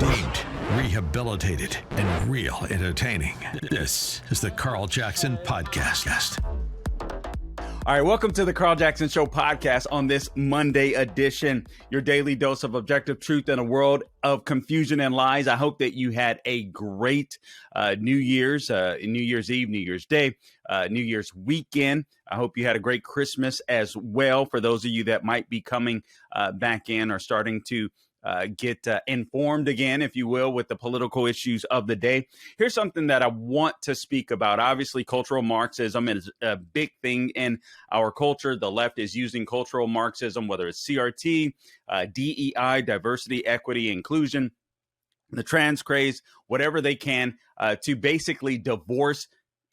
Deemed, rehabilitated, and real entertaining. This is the Carl Jackson Podcast. All right, welcome to the Carl Jackson Show podcast on this Monday edition, your daily dose of objective truth in a world of confusion and lies. I hope that you had a great New Year's Eve, New Year's Day, New Year's weekend. I hope you had a great Christmas as well. For those of you that might be coming back in or starting to get informed again, if you will, with the political issues of the day. Here's something that I want to speak about. Obviously, cultural Marxism is a big thing in our culture. The left is using cultural Marxism, whether it's CRT, DEI, diversity, equity, inclusion, the trans craze, whatever they can, to basically divorce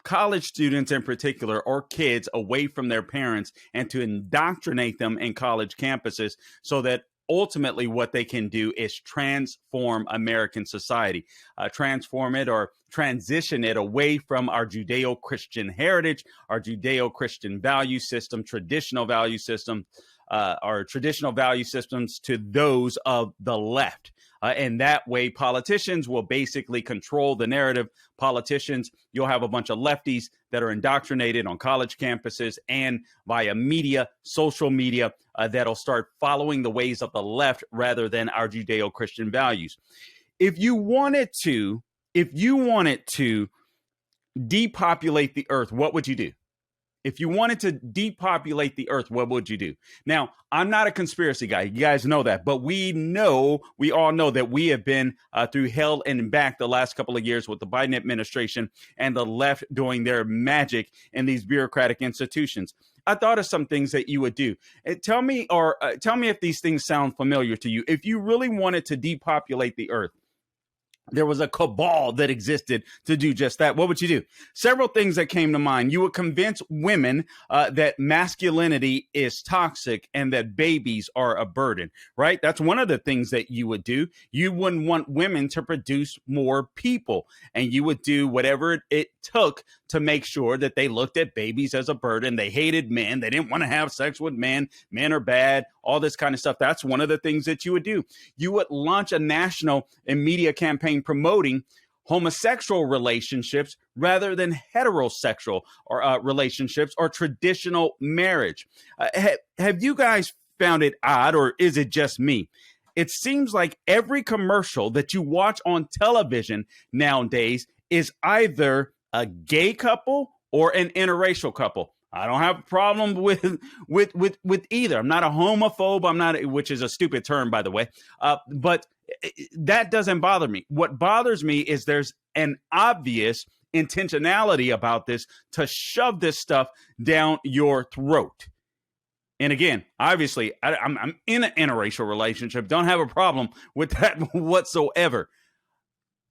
college students in particular, or kids, away from their parents, and to indoctrinate them in college campuses so that ultimately what they can do is transform American society, transform it or transition it away from our Judeo-Christian heritage, our Judeo-Christian value system, traditional value system, our traditional value systems to those of the left. And that way, politicians will basically control the narrative. Politicians, you'll have a bunch of lefties that are indoctrinated on college campuses and via media, social media, that'll start following the ways of the left rather than our Judeo-Christian values. If you wanted to depopulate the earth, what would you do? If you wanted to depopulate the earth, what would you do? Now, I'm not a conspiracy guy. You guys know that. But we all know that we have been through hell and back the last couple of years with the Biden administration and the left doing their magic in these bureaucratic institutions. I thought of some things that you would do. Tell me if these things sound familiar to you. If you really wanted to depopulate the earth, there was a cabal that existed to do just that, what would you do? Several things that came to mind. You would convince women that masculinity is toxic and that babies are a burden, right? That's one of the things that you would do. You wouldn't want women to produce more people, and you would do whatever it took to make sure that they looked at babies as a burden. They hated men. They didn't want to have sex with men. Men are bad, all this kind of stuff. That's one of the things that you would do. You would launch a national and media campaign promoting homosexual relationships rather than heterosexual or relationships or traditional marriage. Have you guys found it odd, or is it just me? It seems like every commercial that you watch on television nowadays is either a gay couple or an interracial couple. I don't have a problem with either. I'm not a homophobe. Which is a stupid term, by the way. But that doesn't bother me. What bothers me is there's an obvious intentionality about this to shove this stuff down your throat. And again, obviously, I'm in an interracial relationship. Don't have a problem with that whatsoever.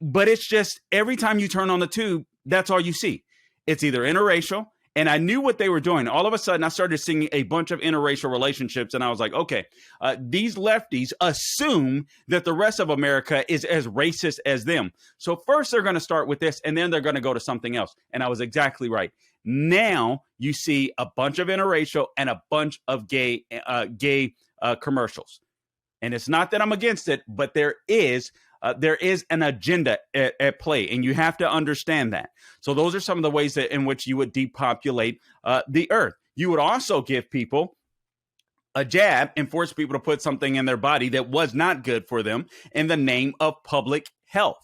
But it's just every time you turn on the tube, that's all you see. It's either interracial. And I knew what they were doing. All of a sudden, I started seeing a bunch of interracial relationships. And I was like, okay, these lefties assume that the rest of America is as racist as them. So first, they're going to start with this, and then they're going to go to something else. And I was exactly right. Now you see a bunch of interracial and a bunch of gay commercials. And it's not that I'm against it, but there is an agenda at play, and you have to understand that. So those are some of the ways in which you would depopulate the earth. You would also give people a jab and force people to put something in their body that was not good for them in the name of public health.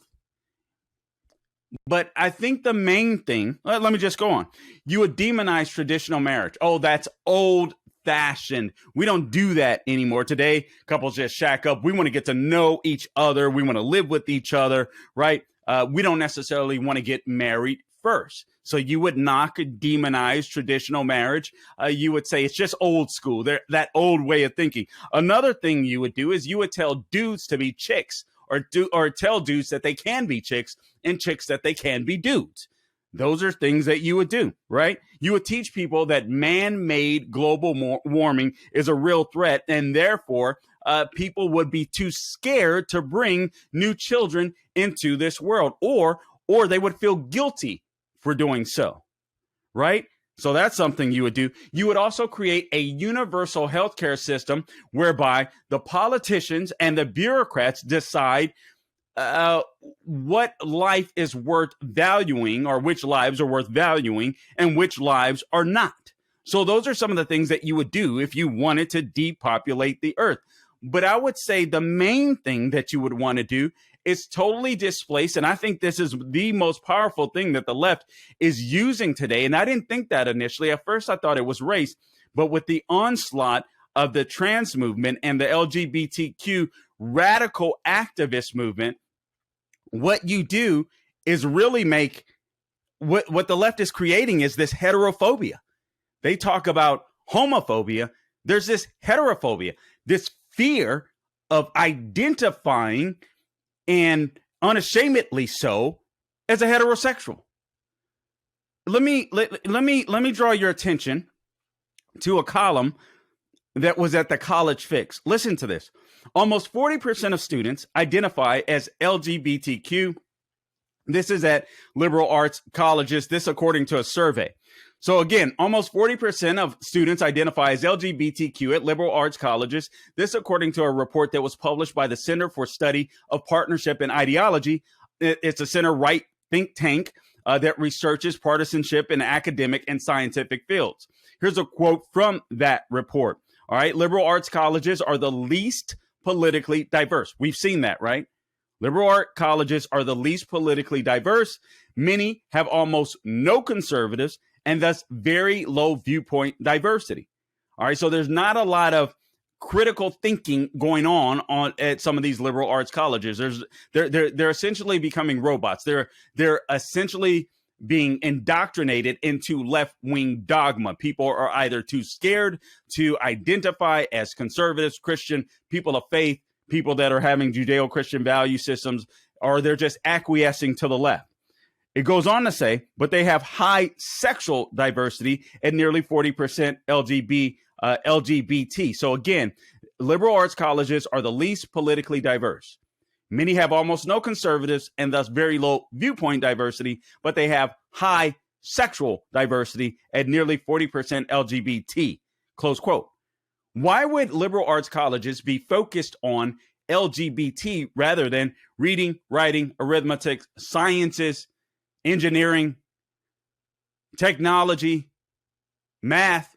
But I think the main thing, let me just go on. You would demonize traditional marriage. Oh, that's old fashioned. We don't do that anymore. Today, couples just shack up. We want to get to know each other. We want to live with each other, right? We don't necessarily want to get married first. So you would not demonize traditional marriage. You would say it's just old school, that old way of thinking. Another thing you would do is you would tell dudes to be chicks, or tell dudes that they can be chicks, and chicks that they can be dudes. Those are things that you would do, right? You would teach people that man-made global warming is a real threat, and therefore people would be too scared to bring new children into this world, or they would feel guilty for doing so, right? So that's something you would do. You would also create a universal healthcare system whereby the politicians and the bureaucrats decide what life is worth valuing, or which lives are worth valuing and which lives are not. So those are some of the things that you would do if you wanted to depopulate the earth. But I would say the main thing that you would want to do is totally displace. And I think this is the most powerful thing that the left is using today. And I didn't think that initially. At first, I thought it was race. But with the onslaught of the trans movement and the LGBTQ radical activist movement, what you do is really make what the left is creating is this heterophobia. They talk about homophobia. There's this heterophobia, this fear of identifying, and unashamedly so, as a heterosexual. Let me draw your attention to a column that was at the College Fix. Listen to this. Almost 40% of students identify as LGBTQ. This is at liberal arts colleges. This according to a survey. So again, almost 40% of students identify as LGBTQ at liberal arts colleges. This according to a report that was published by the Center for Study of Partnership and Ideology. It's a center-right think tank that researches partisanship in academic and scientific fields. Here's a quote from that report. All right, liberal arts colleges are the least politically diverse. We've seen that, right? Liberal arts colleges are the least politically diverse. Many have almost no conservatives and thus very low viewpoint diversity. All right, so there's not a lot of critical thinking going on at some of these liberal arts colleges. They're essentially becoming robots. They're essentially being indoctrinated into left-wing dogma. People are either too scared to identify as conservatives, Christian, people of faith, people that are having Judeo-Christian value systems, or they're just acquiescing to the left. It goes on to say, but they have high sexual diversity at nearly 40% LGBT. So again, liberal arts colleges are the least politically diverse. Many have almost no conservatives and thus very low viewpoint diversity, but they have high sexual diversity at nearly 40% LGBT, close quote. Why would liberal arts colleges be focused on LGBT rather than reading, writing, arithmetic, sciences, engineering, technology, math?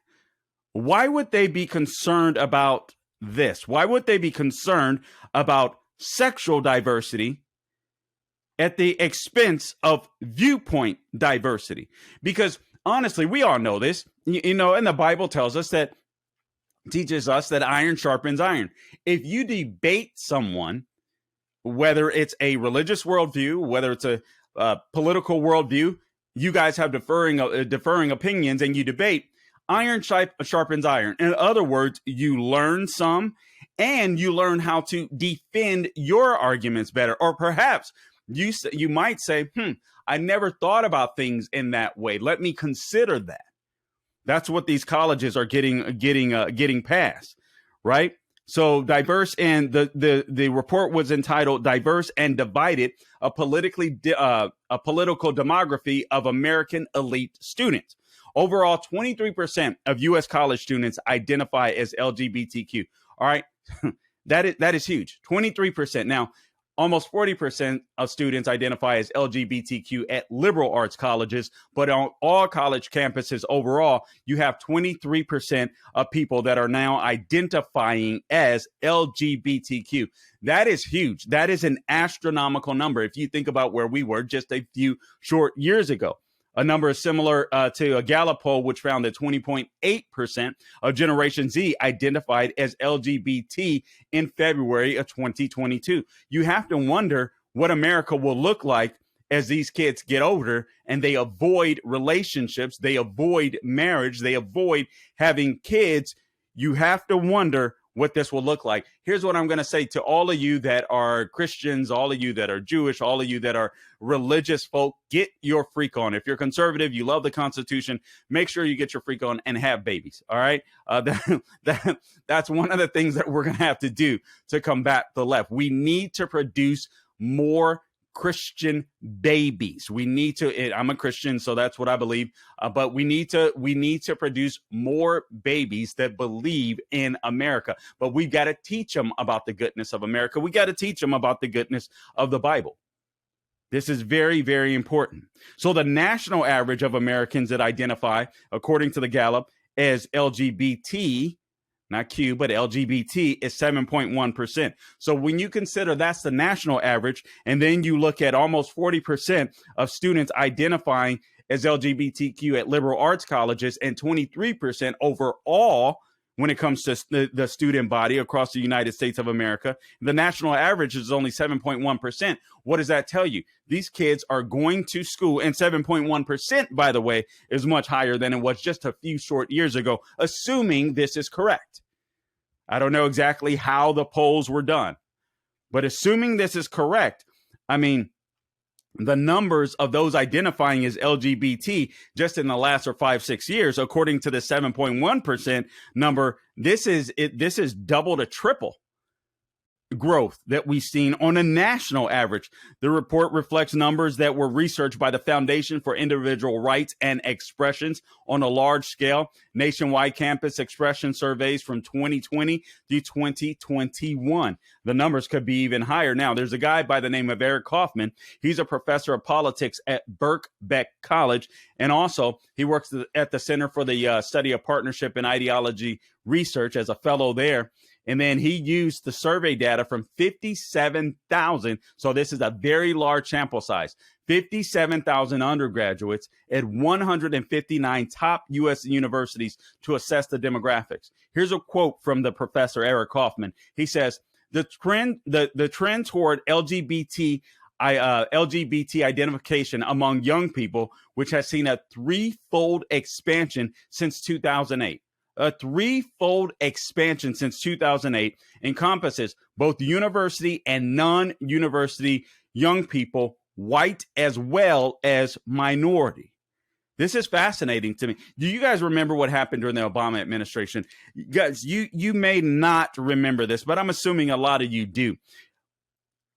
Why would they be concerned about this? Why would they be concerned about sexual diversity at the expense of viewpoint diversity? Because honestly, we all know this, and the Bible tells us that, teaches us that iron sharpens iron. If you debate someone, whether it's a religious worldview, whether it's a political worldview, you guys have differing opinions and you debate. Iron sharpens iron. In other words, you learn some and you learn how to defend your arguments better. Or perhaps you might say, I never thought about things in that way. Let me consider that. That's what these colleges are getting past, right? So diverse, and the report was entitled "Diverse and Divided: a political demography of American elite students." Overall, 23% of U.S. college students identify as LGBTQ. All right, that is huge. 23%. Now, almost 40% of students identify as LGBTQ at liberal arts colleges, but on all college campuses overall, you have 23% of people that are now identifying as LGBTQ. That is huge. That is an astronomical number if you think about where we were just a few short years ago. A number similar to a Gallup poll, which found that 20.8% of Generation Z identified as LGBT in February of 2022. You have to wonder what America will look like as these kids get older and they avoid relationships, they avoid marriage, they avoid having kids. You have to wonder what this will look like. Here's what I'm going to say to all of you that are Christians, all of you that are Jewish, all of you that are religious folk, get your freak on. If you're conservative, you love the Constitution, make sure you get your freak on and have babies. All right. That's one of the things that we're going to have to do to combat the left. We need to produce more Christian babies. We need to, I'm a Christian, so that's what I believe. But we need to produce more babies that believe in America. But we've got to teach them about the goodness of America. We got to teach them about the goodness of the Bible. This is very, very important. So the national average of Americans that identify, according to the Gallup, as LGBT, not Q, but LGBT, is 7.1%. So when you consider that's the national average, and then you look at almost 40% of students identifying as LGBTQ at liberal arts colleges and 23% overall when it comes to the student body across the United States of America, the national average is only 7.1%. What does that tell you? These kids are going to school, and 7.1%, by the way, is much higher than it was just a few short years ago, assuming this is correct. I don't know exactly how the polls were done, but assuming this is correct, I mean, the numbers of those identifying as LGBT just in the last 5-6 years, according to the 7.1% number, this is double to triple growth that we've seen on a national average. The report reflects numbers that were researched by the Foundation for Individual Rights and Expressions on a large scale, nationwide campus expression surveys from 2020 to 2021. The numbers could be even higher. Now, there's a guy by the name of Eric Kaufman. He's a professor of politics at Birkbeck College, and also he works at the Center for the Study of Partnership and Ideology Research as a fellow there. And then he used the survey data from 57,000. So this is a very large sample size, 57,000 undergraduates at 159 top U.S. universities to assess the demographics. Here's a quote from the professor, Eric Kaufman. He says, the trend toward LGBT identification among young people, which has seen a threefold expansion since 2008. A threefold expansion since 2008 encompasses both university and non-university young people, white as well as minority. This is fascinating to me. Do you guys remember what happened during the Obama administration? Guys, you may not remember this, but I'm assuming a lot of you do.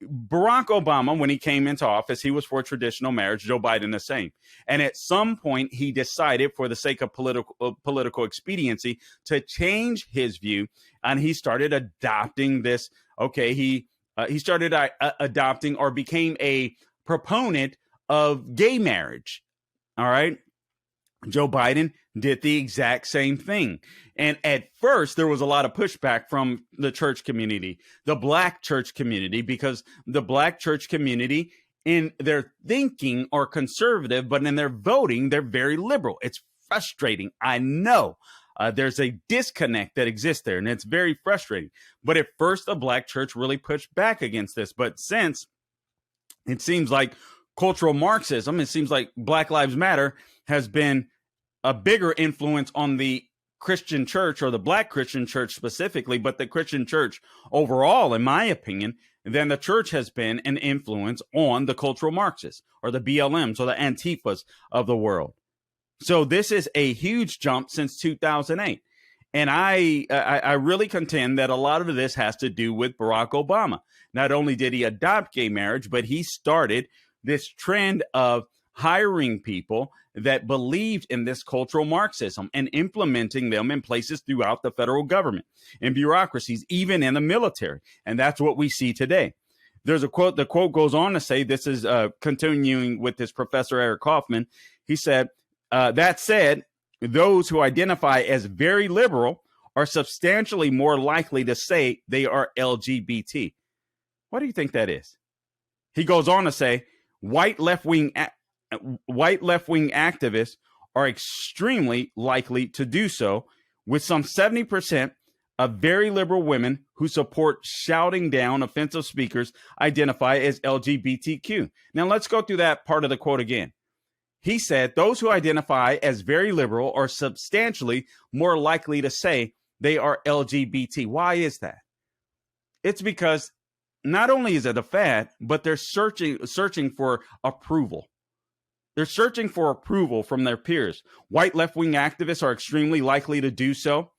Barack Obama, when he came into office, he was for traditional marriage. Joe Biden the same. And at some point, he decided, for the sake of political expediency, to change his view, and he started adopting this. Okay, he started adopting or became a proponent of gay marriage. All right. Joe Biden did the exact same thing. And at first, there was a lot of pushback from the church community, the black church community, because the black church community in their thinking are conservative, but in their voting, they're very liberal. It's frustrating. I know there's a disconnect that exists there, and it's very frustrating. But at first, the black church really pushed back against this. But since it seems like cultural Marxism, it seems like Black Lives Matter has been a bigger influence on the Christian church, or the black Christian church specifically, but the Christian church overall, in my opinion, than the church has been an influence on the cultural Marxists, or the BLMs, or the Antifas of the world. So this is a huge jump since 2008. And I really contend that a lot of this has to do with Barack Obama. Not only did he adopt gay marriage, but he started this trend of hiring people that believed in this cultural Marxism and implementing them in places throughout the federal government, in bureaucracies, even in the military. And that's what we see today. There's a quote. The quote goes on to say, this is continuing with this professor, Eric Kaufman. He said, that said, those who identify as very liberal are substantially more likely to say they are LGBT. What do you think that is? He goes on to say, white left-wing activists are extremely likely to do so, with some 70% of very liberal women who support shouting down offensive speakers identify as LGBTQ. Now, let's go through that part of the quote again. He said, those who identify as very liberal are substantially more likely to say they are LGBT. Why is that? It's because not only is it a fad, but they're searching for approval. They're searching for approval from their peers. White left-wing activists are extremely likely to do so.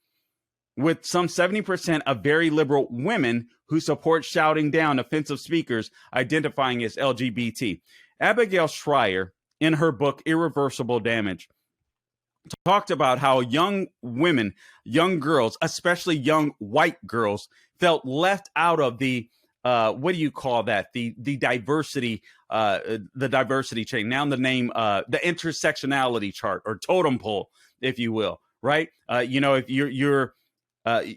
with some 70% of very liberal women who support shouting down offensive speakers identifying as LGBT. Abigail Schreier, in her book Irreversible Damage, talked about how young women, young girls, especially young white girls, felt left out of the what do you call that? The diversity chain. Now the name the intersectionality chart or totem pole, if you will, right? If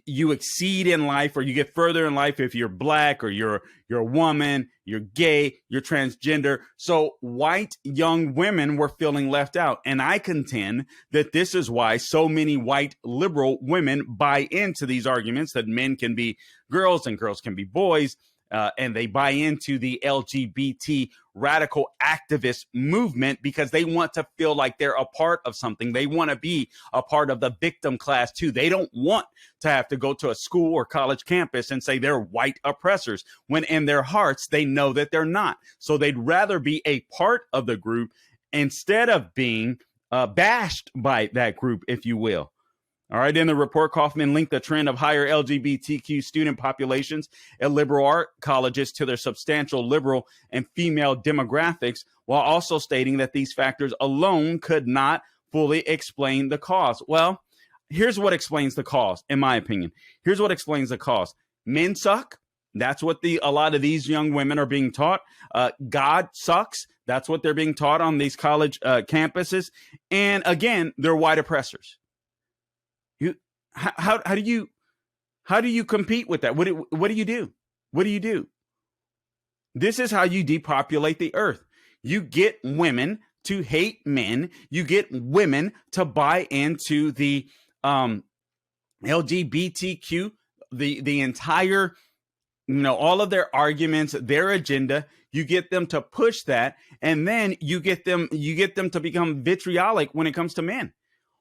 you exceed in life, or you get further in life if you're black, or you're a woman, you're gay, you're transgender. So white young women were feeling left out. And I contend that this is why so many white liberal women buy into these arguments that men can be girls and girls can be boys. And they buy into the LGBT radical activist movement because they want to feel like they're a part of something. They want to be a part of the victim class too. They don't want to have to go to a school or college campus and say they're white oppressors, when in their hearts they know that they're not. So they'd rather be a part of the group instead of being bashed by that group, if you will. All right, in the report, Kaufman linked the trend of higher LGBTQ student populations at liberal art colleges to their substantial liberal and female demographics, while also stating that these factors alone could not fully explain the cause. Well, here's what explains the cause, in my opinion. Here's what explains the cause. Men suck. That's what a lot of these young women are being taught. God sucks. That's what they're being taught on these college campuses. And again, they're white oppressors. How do you compete with that? What do you do? What do you do? This is how you depopulate the earth. You get women to hate men. You get women to buy into the LGBTQ, the entire, all of their arguments, their agenda. You get them to push that, and then you get them to become vitriolic when it comes to men.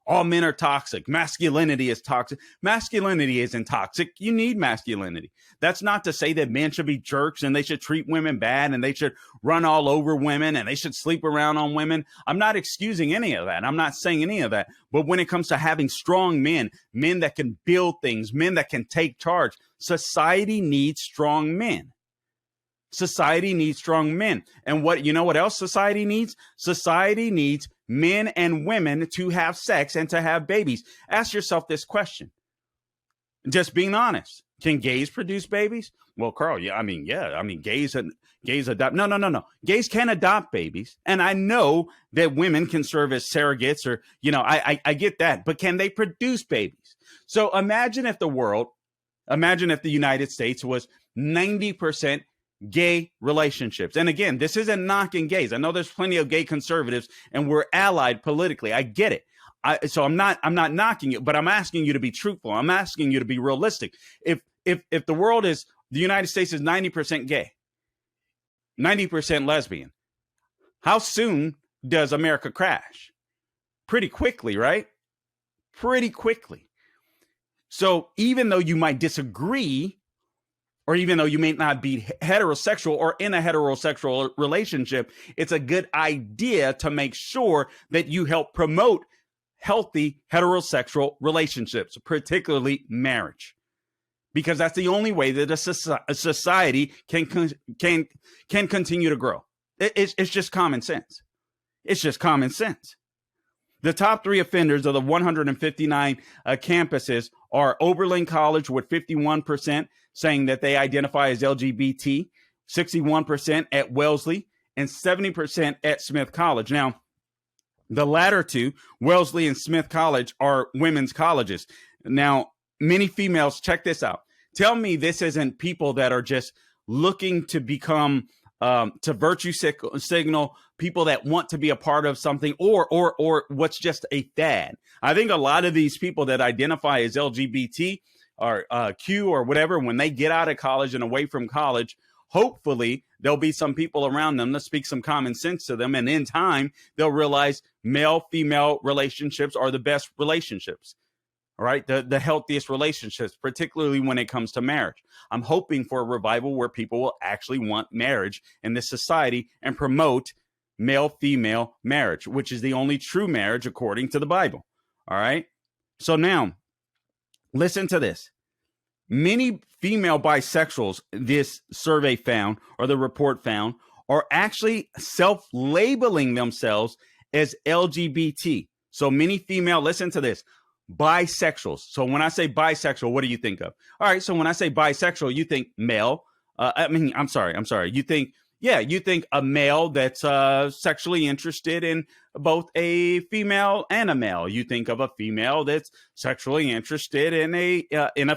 All men are toxic. Masculinity is toxic. Masculinity isn't toxic. You need masculinity. That's not to say that men should be jerks and they should treat women bad and they should run all over women and they should sleep around on women. I'm not excusing any of that. I'm not saying any of that. But when it comes to having strong men, men that can build things, men that can take charge, society needs strong men. Society needs strong men. And what else society needs? Society needs men and women to have sex and to have babies. Ask yourself this question. Just being honest. Can gays produce babies? Well, Carl, gays adopt. No. Gays can adopt babies. And I know that women can serve as surrogates, or, I get that. But can they produce babies? So imagine if the United States was 90% gay relationships. And again, this isn't knocking gays. I know there's plenty of gay conservatives and we're allied politically. I get it. So I'm not knocking it, but I'm asking you to be truthful. I'm asking you to be realistic. If the United States is 90% gay, 90% lesbian, how soon does America crash? Pretty quickly, right? Pretty quickly. So even though you might disagree, or even though you may not be heterosexual or in a heterosexual relationship, it's a good idea to make sure that you help promote healthy heterosexual relationships, particularly marriage, because that's the only way that a society can continue to grow. It's just common sense. It's just common sense. The top 3 offenders of the 159 campuses are Oberlin College with 51% saying that they identify as LGBT, 61% at Wellesley, and 70% at Smith College. Now, the latter two, Wellesley and Smith College, are women's colleges. Now, many females, check this out. Tell me this isn't people that are just looking to become to virtue signal, people that want to be a part of something, or what's just a fad. I think a lot of these people that identify as LGBT or Q or whatever, when they get out of college and away from college, hopefully there'll be some people around them that speak some common sense to them. And in time, they'll realize male-female relationships are the best relationships. All right, the healthiest relationships, particularly when it comes to marriage. I'm hoping for a revival where people will actually want marriage in this society and promote male-female marriage, which is the only true marriage according to the Bible. All right. So now, Listen to this. Many female bisexuals, this survey found, or the report found, are actually self-labeling themselves as LGBT. So many female, listen to this, bisexuals. So when I say bisexual, what do you think of? All right, so when I say bisexual, you think male. I'm sorry. You think a male that's sexually interested in both a female and a male. You think of a female that's sexually interested in a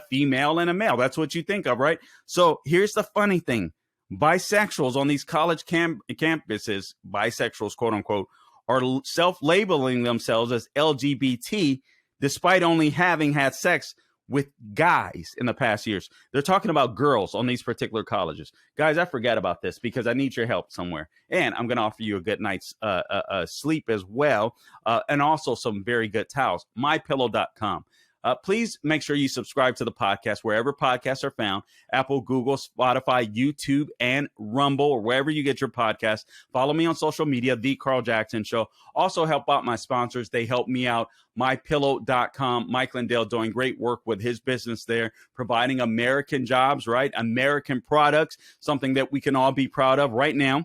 female and a male. That's what you think of, right? So here's the funny thing. Bisexuals on these college campuses, bisexuals, quote unquote, are self-labeling themselves as LGBT despite only having had sex with guys in the past years. They're talking about girls on these particular colleges. Guys, I forgot about this because I need your help somewhere. And I'm going to offer you a good night's sleep as well. And also some very good towels. MyPillow.com. Please make sure you subscribe to the podcast wherever podcasts are found: Apple, Google, Spotify, YouTube, and Rumble, or wherever you get your podcasts. Follow me on social media, The Carl Jackson Show. Also help out my sponsors. They help me out. MyPillow.com. Mike Lindell doing great work with his business there, providing American jobs, right? American products, something that we can all be proud of right now.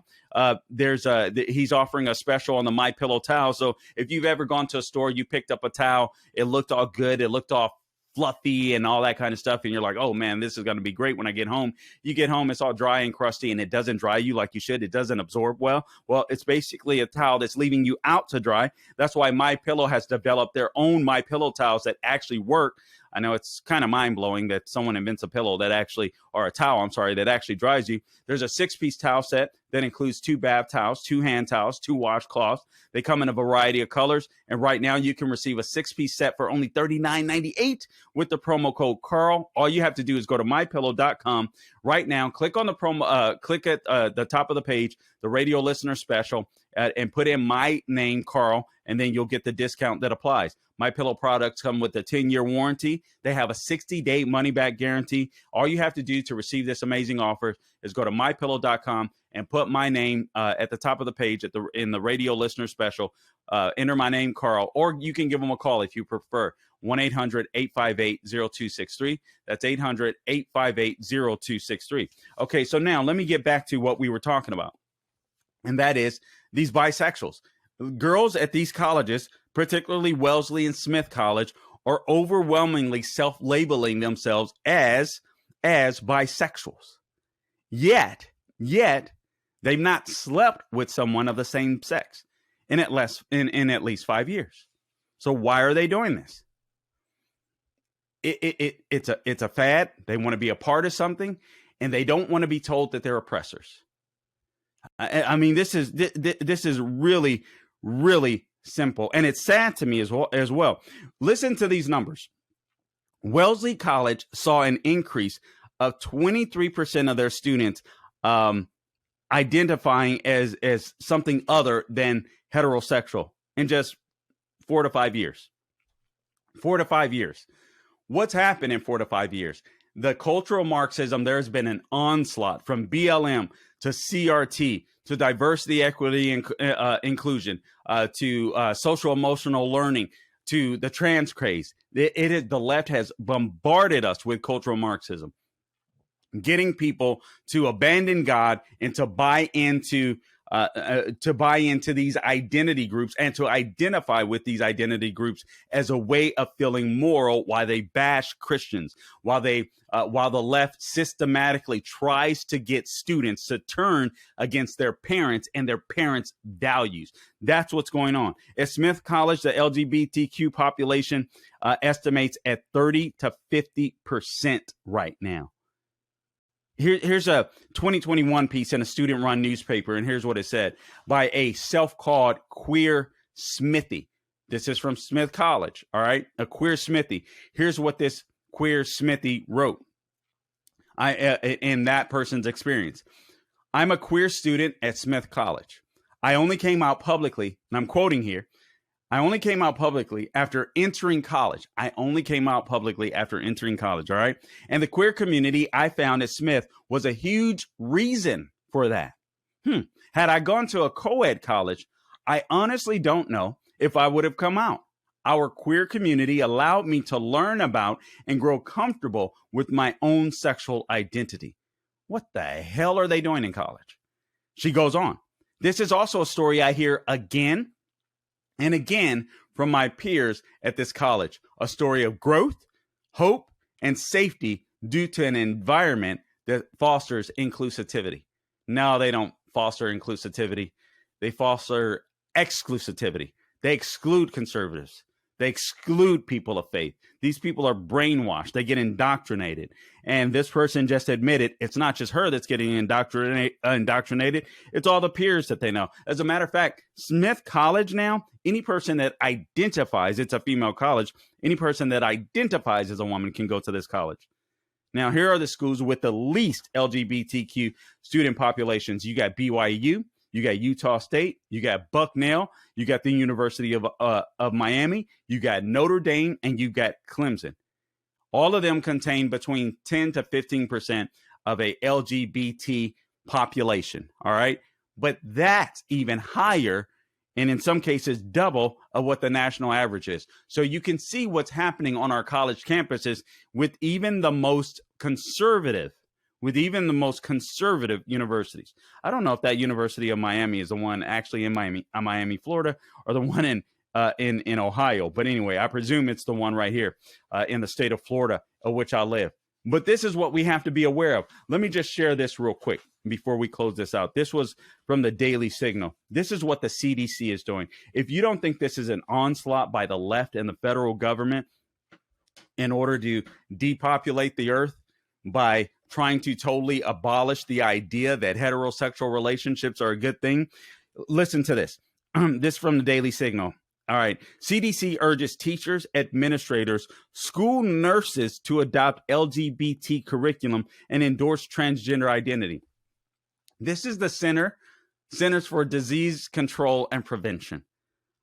He's offering a special on the My Pillow towel. So if you've ever gone to a store, you picked up a towel, it looked all good, it looked all fluffy and all that kind of stuff, and you're like, oh man, this is going to be great when I get home. You get home, it's all dry and crusty, and it doesn't dry you like you should. It doesn't absorb well. Well, it's basically a towel that's leaving you out to dry. That's why My Pillow has developed their own My Pillow towels that actually work. I know it's kind of mind-blowing that someone invents a pillow that actually, or a towel, that actually dries you. There's a 6-piece towel set that includes 2 bath towels, 2 hand towels, 2 washcloths. They come in a variety of colors. And right now you can receive a 6-piece set for only $39.98 with the promo code Carl. All you have to do is go to mypillow.com right now. Click on the promo, click at the top of the page, the radio listener special, and put in my name, Carl, and then you'll get the discount that applies. My Pillow products come with a 10-year warranty. They have a 60-day money-back guarantee. All you have to do to receive this amazing offer is go to mypillow.com and put my name at the top of the page in the radio listener special. Enter my name, Carl, or you can give them a call if you prefer. 1-800-858-0263. That's 800-858-0263. Okay, so now let me get back to what we were talking about, and that is these bisexuals. Girls at these colleges, particularly Wellesley and Smith College, are overwhelmingly self-labeling themselves as bisexuals. Yet, they've not slept with someone of the same sex in at least 5 years. So why are they doing this? It's a fad. They want to be a part of something, and they don't want to be told that they're oppressors. I mean, this is really, really simple, and it's sad to me as well. Listen to these numbers. Wellesley College saw an increase of 23% of their students identifying as something other than heterosexual in just 4 to 5 years. 4 to 5 years. What's happened in 4 to 5 years? The cultural Marxism, there's been an onslaught from BLM to CRT to diversity, equity, and inclusion, to social emotional learning, to the trans craze. The left has bombarded us with cultural Marxism, getting people to abandon God and to buy into these identity groups and to identify with these identity groups as a way of feeling moral, while they bash Christians, while the left systematically tries to get students to turn against their parents and their parents' values. That's what's going on. At Smith College, the LGBTQ population estimates at 30 to 50% right now. Here's a 2021 piece in a student-run newspaper, and here's what it said by a self-called queer smithy. This is from Smith College, all right? A queer smithy. Here's what this queer smithy wrote in that person's experience. I'm a queer student at Smith College. I only came out publicly, and I'm quoting here, I only came out publicly after entering college. All right? And the queer community I found at Smith was a huge reason for that. Had I gone to a co-ed college, I honestly don't know if I would have come out. Our queer community allowed me to learn about and grow comfortable with my own sexual identity. What the hell are they doing in college? She goes on. This is also a story I hear again and again from my peers at this college. A story of growth, hope, and safety due to an environment that fosters inclusivity. No, they don't foster inclusivity. They foster exclusivity. They exclude conservatives. They exclude people of faith. These people are brainwashed. They get indoctrinated. And this person just admitted it's not just her that's getting indoctrinated. It's all the peers that they know. As a matter of fact, Smith College now, any person that identifies, it's a female college, any person that identifies as a woman can go to this college. Now, here are the schools with the least LGBTQ student populations. You got BYU, you got Utah State, you got Bucknell, you got the University of Miami, you got Notre Dame, and you got Clemson. All of them contain between 10 to 15% of a LGBT population, all right? But that's even higher, and in some cases double of what the national average is. So you can see what's happening on our college campuses with even the most conservative universities. I don't know if that University of Miami is the one actually in Miami, Florida, or the one in Ohio. But anyway, I presume it's the one right here in the state of Florida, of which I live. But this is what we have to be aware of. Let me just share this real quick before we close this out. This was from the Daily Signal. This is what the CDC is doing. If you don't think this is an onslaught by the left and the federal government in order to depopulate the earth by trying to totally abolish the idea that heterosexual relationships are a good thing, listen to this. This from the Daily Signal. All right. CDC urges teachers, administrators, school nurses to adopt LGBT curriculum and endorse transgender identity. This is the Centers for Disease Control and Prevention.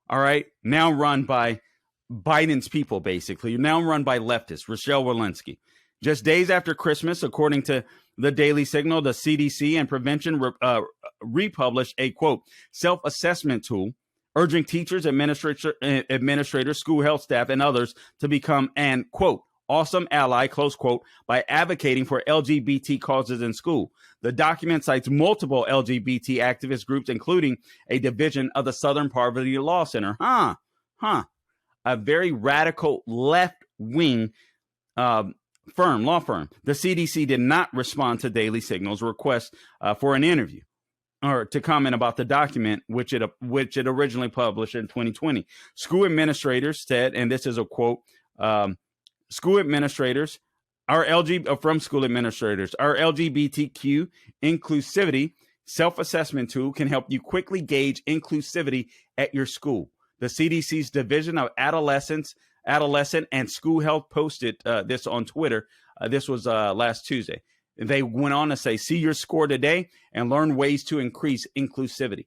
All right. Now run by Biden's people, basically. Now run by leftists, Rochelle Walensky. Just days after Christmas, according to the Daily Signal, the CDC and Prevention republished a, quote, self-assessment tool urging teachers, administrators, school health staff, and others to become an, quote, awesome ally, close quote, by advocating for LGBT causes in school. The document cites multiple LGBT activist groups, including a division of the Southern Poverty Law Center. A very radical left-wing law firm. The CDC did not respond to Daily Signal's request for an interview or to comment about the document, which it originally published in 2020. School administrators said, and this is a quote, school administrators, our LGBTQ inclusivity self-assessment tool can help you quickly gauge inclusivity at your school. The CDC's Division of Adolescent and School Health posted this on Twitter. This was last Tuesday. They went on to say, see your score today and learn ways to increase inclusivity.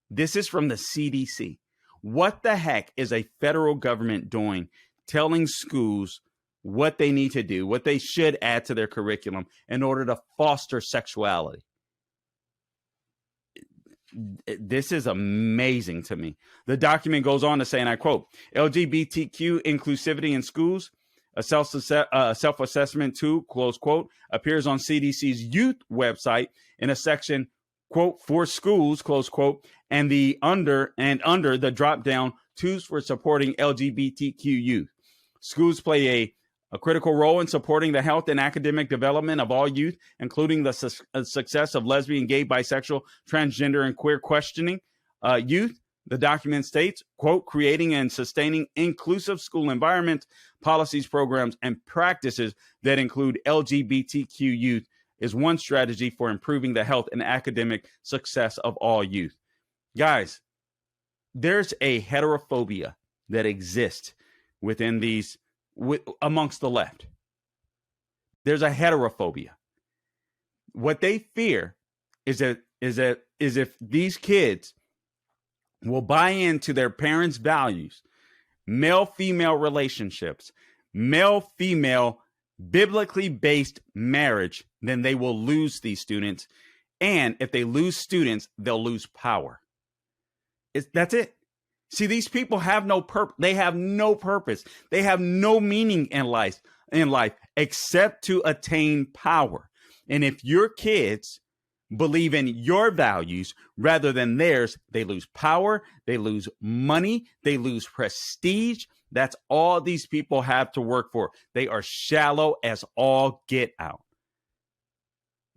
This is from the CDC. What the heck is a federal government doing, telling schools what they need to do, what they should add to their curriculum in order to foster sexuality? This is amazing to me. The document goes on to say, and I quote, LGBTQ inclusivity in schools, a self-assessment tool, close quote, appears on CDC's youth website in a section, quote, for schools, close quote, and under the drop down tools for supporting LGBTQ youth. Schools play a critical role in supporting the health and academic development of all youth, including the success of lesbian, gay, bisexual, transgender, and queer questioning youth. The document states, quote, creating and sustaining inclusive school environments, policies, programs, and practices that include LGBTQ youth is one strategy for improving the health and academic success of all youth. Guys, there's a heterophobia that exists within amongst the left. There's a heterophobia. What they fear is if these kids will buy into their parents' values, male-female relationships, male-female biblically based marriage, then they will lose these students. And if they lose students, they'll lose power. That's it. See, these people have no purpose. They have no purpose. They have no meaning in life except to attain power. And if your kids believe in your values rather than theirs, they lose power, they lose money, they lose prestige. That's all these people have to work for. They are shallow as all get out.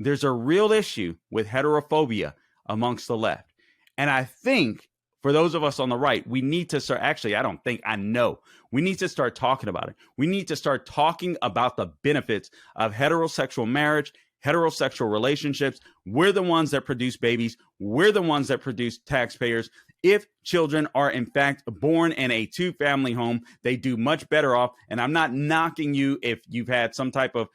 There's a real issue with heterophobia amongst the left. And I think for those of us on the right, we need to start, actually, I know. We need to start talking about it. We need to start talking about the benefits of heterosexual marriage, heterosexual relationships. We're the ones that produce babies. We're the ones that produce taxpayers. If children are in fact born in a two-family home, they do much better off. And I'm not knocking you if you've had some type of,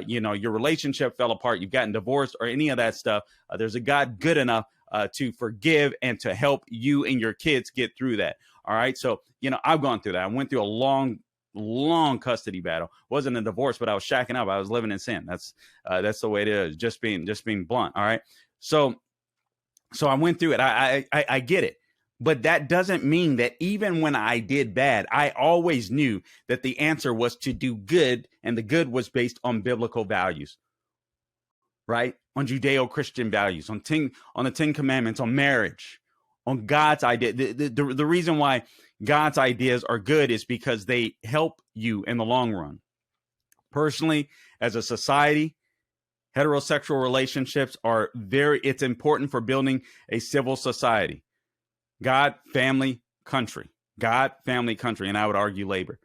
your relationship fell apart, you've gotten divorced or any of that stuff. There's a God good enough to forgive and to help you and your kids get through that. All right. So, I've gone through that. I went through a long custody battle. Wasn't a divorce, but I was shacking up. I was living in sin. That's the way it is. Just being blunt. All right. So I went through it. I get it. But that doesn't mean that even when I did bad, I always knew that the answer was to do good, and the good was based on biblical values, right? On Judeo-Christian values, on the 10 Commandments, on marriage, on God's idea. The reason why God's ideas are good is because they help you in the long run. Personally, as a society, heterosexual relationships it's important for building a civil society. God, family, country. God, family, country, and I would argue labor.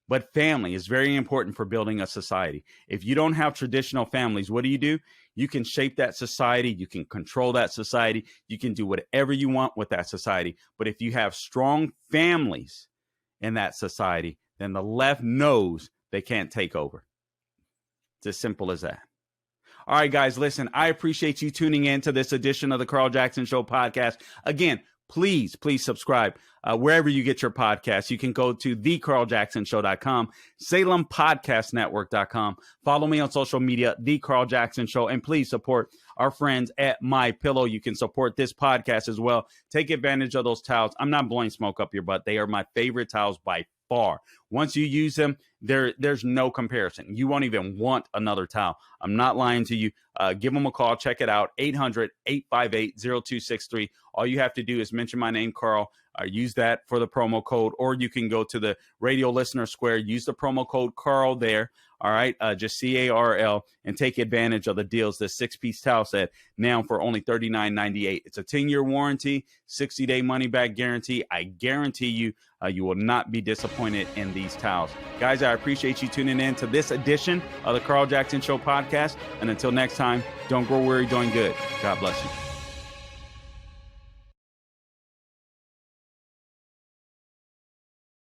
But family is very important for building a society. If you don't have traditional families, what do? You can shape that society. You can control that society. You can do whatever you want with that society. But if you have strong families in that society, then the left knows they can't take over. It's as simple as that. All right, guys, listen, I appreciate you tuning in to this edition of the Carl Jackson Show podcast. Again, please subscribe wherever you get your podcasts. You can go to thecarljacksonshow.com, SalemPodcastNetwork.com. Follow me on social media, The Carl Jackson Show, and please support our friends at My Pillow. You can support this podcast as well. Take advantage of those towels. I'm not blowing smoke up your butt. They are my favorite towels by far. Once you use them, there's no comparison. You won't even want another towel. I'm not lying to you. Give them a call. Check it out. 800-858-0263. All you have to do is mention my name, Carl. Use that for the promo code, or you can go to the Radio Listener Square. Use the promo code Carl there. All right, just CARL, and take advantage of the deals. The 6-piece towel set now for only $39.98. It's a 10-year warranty, 60-day money-back guarantee. I guarantee you, you will not be disappointed in these towels. Guys, I appreciate you tuning in to this edition of the Carl Jackson Show podcast. And until next time, don't grow weary doing good. God bless you.